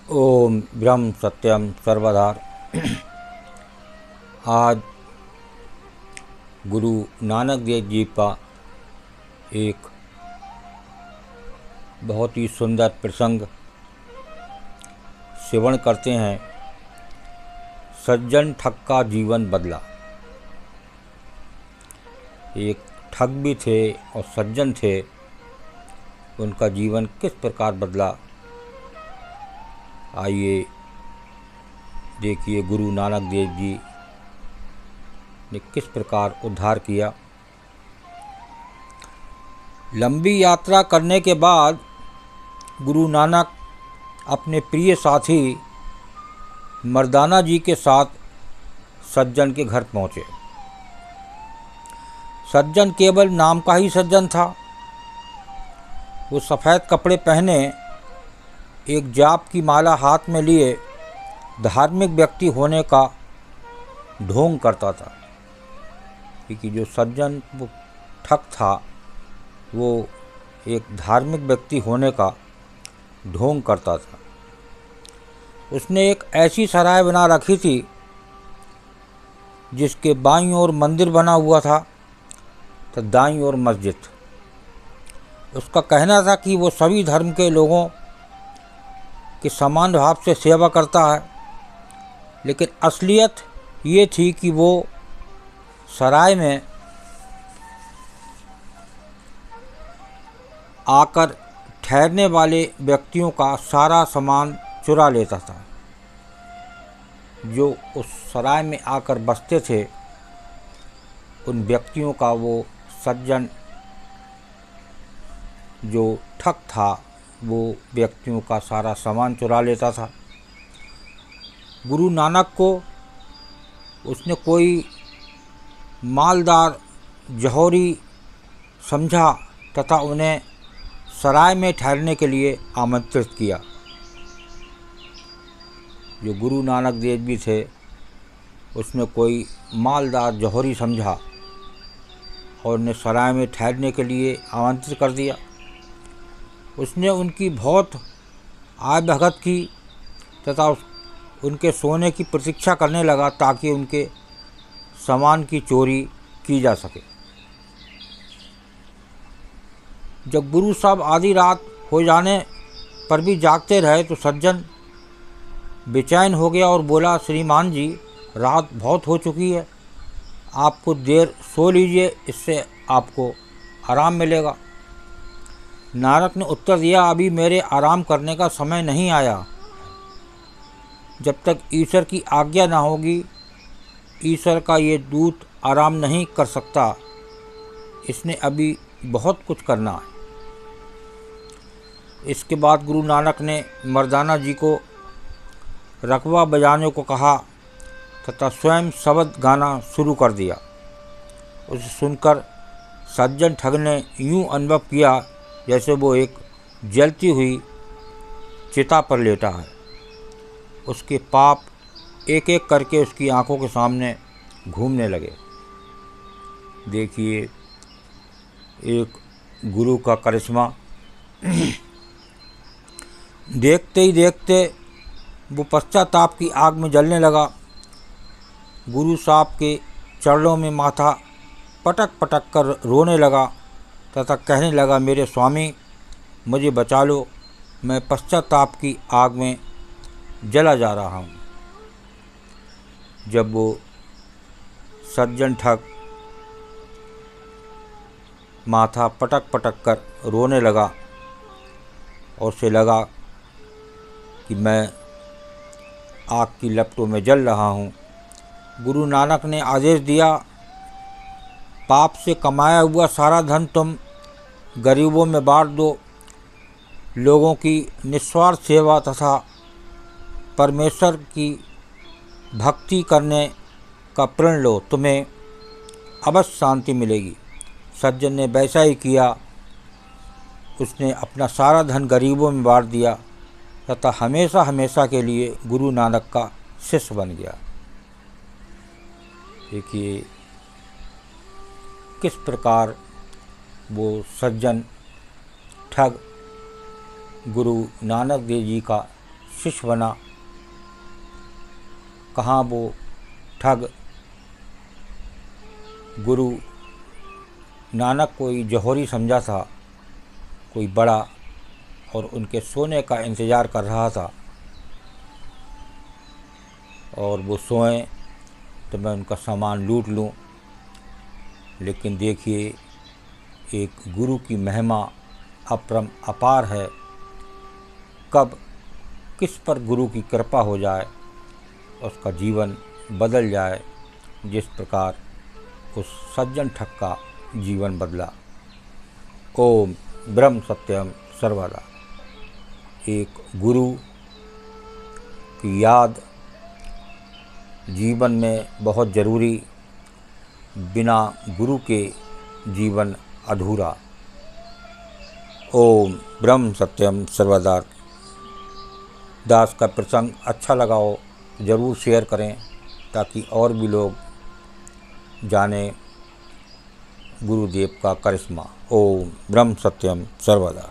ओम ब्रह्म सत्यम सर्वधार। आज गुरु नानक देव जी का एक बहुत ही सुंदर प्रसंग श्रवण करते हैं। सज्जन ठग का जीवन बदला। एक ठग भी थे और सज्जन थे, उनका जीवन किस प्रकार बदला, आइए देखिए गुरु नानक देव जी ने किस प्रकार उद्धार किया। लंबी यात्रा करने के बाद गुरु नानक अपने प्रिय साथी मर्दाना जी के साथ सज्जन के घर पहुँचे। सज्जन केवल नाम का ही सज्जन था। वो सफ़ेद कपड़े पहने, एक जाप की माला हाथ में लिए धार्मिक व्यक्ति होने का ढोंग करता था। क्योंकि जो सज्जन वो ठग था, वो एक धार्मिक व्यक्ति होने का ढोंग करता था। उसने एक ऐसी सराय बना रखी थी जिसके बाईं ओर मंदिर बना हुआ था तो दाईं ओर मस्जिद। उसका कहना था कि वो सभी धर्म के लोगों की समान भाव से सेवा करता है, लेकिन असलियत ये थी कि वो सराय में आकर ठहरने वाले व्यक्तियों का सारा सामान चुरा लेता था। जो उस सराय में आकर बसते थे, उन व्यक्तियों का वो सज्जन जो ठग था, वो व्यक्तियों का सारा सामान चुरा लेता था। गुरु नानक को उसने कोई मालदार जौहरी समझा तथा उन्हें सराय में ठहरने के लिए आमंत्रित किया। जो गुरु नानक देव जी थे, उसने कोई मालदार जौहरी समझा और उन्हें सराय में ठहरने के लिए आमंत्रित कर दिया। उसने उनकी बहुत आय भगत की तथा उनके सोने की प्रतीक्षा करने लगा ताकि उनके सामान की चोरी की जा सके। जब गुरु साहब आधी रात हो जाने पर भी जागते रहे तो सज्जन बेचैन हो गया और बोला, श्रीमान जी, रात बहुत हो चुकी है, आप कुछ देर सो लीजिए, इससे आपको आराम मिलेगा। नानक ने उत्तर दिया, अभी मेरे आराम करने का समय नहीं आया। जब तक ईश्वर की आज्ञा ना होगी, ईश्वर का ये दूत आराम नहीं कर सकता। इसने अभी बहुत कुछ करना है। इसके बाद गुरु नानक ने मर्दाना जी को रकवा बजाने को कहा तथा स्वयं शब्द गाना शुरू कर दिया। उसे सुनकर सज्जन ठग ने यूँ अनुभव किया जैसे वो एक जलती हुई चिता पर लेटा है। उसके पाप एक एक करके उसकी आंखों के सामने घूमने लगे। देखिए एक गुरु का करिश्मा। देखते ही देखते वो पश्चाताप की आग में जलने लगा। गुरु साहब के चरणों में माथा पटक पटक कर रोने लगा तथा कहने लगा, मेरे स्वामी, मुझे बचा लो, मैं पश्चाताप की आग में जला जा रहा हूँ। जब वो सज्जन ठग माथा पटक पटक कर रोने लगा और उसे लगा कि मैं आग की लपटों में जल रहा हूँ, गुरु नानक ने आदेश दिया, पाप से कमाया हुआ सारा धन तुम गरीबों में बांट दो। लोगों की निस्वार्थ सेवा तथा परमेश्वर की भक्ति करने का प्रण लो, तुम्हें अवश्य शांति मिलेगी। सज्जन ने वैसा ही किया। उसने अपना सारा धन गरीबों में बांट दिया तथा हमेशा हमेशा के लिए गुरु नानक का शिष्य बन गया। देखिए किस प्रकार वो सज्जन ठग गुरु नानक देव जी का शिष्य बना, कहाँ वो ठग गुरु नानक कोई जौहरी समझा था, कोई बड़ा, और उनके सोने का इंतज़ार कर रहा था, और वो सोएं तो मैं उनका सामान लूट लूं। लेकिन देखिए, एक गुरु की महिमा अपरम अपार है। कब किस पर गुरु की कृपा हो जाए, उसका जीवन बदल जाए, जिस प्रकार उस सज्जन ठग का जीवन बदला। ओम ब्रह्म सत्यम सर्वदा। एक गुरु की याद जीवन में बहुत ज़रूरी, बिना गुरु के जीवन अधूरा। ओम ब्रह्म सत्यम सर्वदा। दास का प्रसंग अच्छा लगा हो तो ज़रूर शेयर करें, ताकि और भी लोग जाने गुरुदेव का करिश्मा। ओम ब्रह्म सत्यम सर्वदा।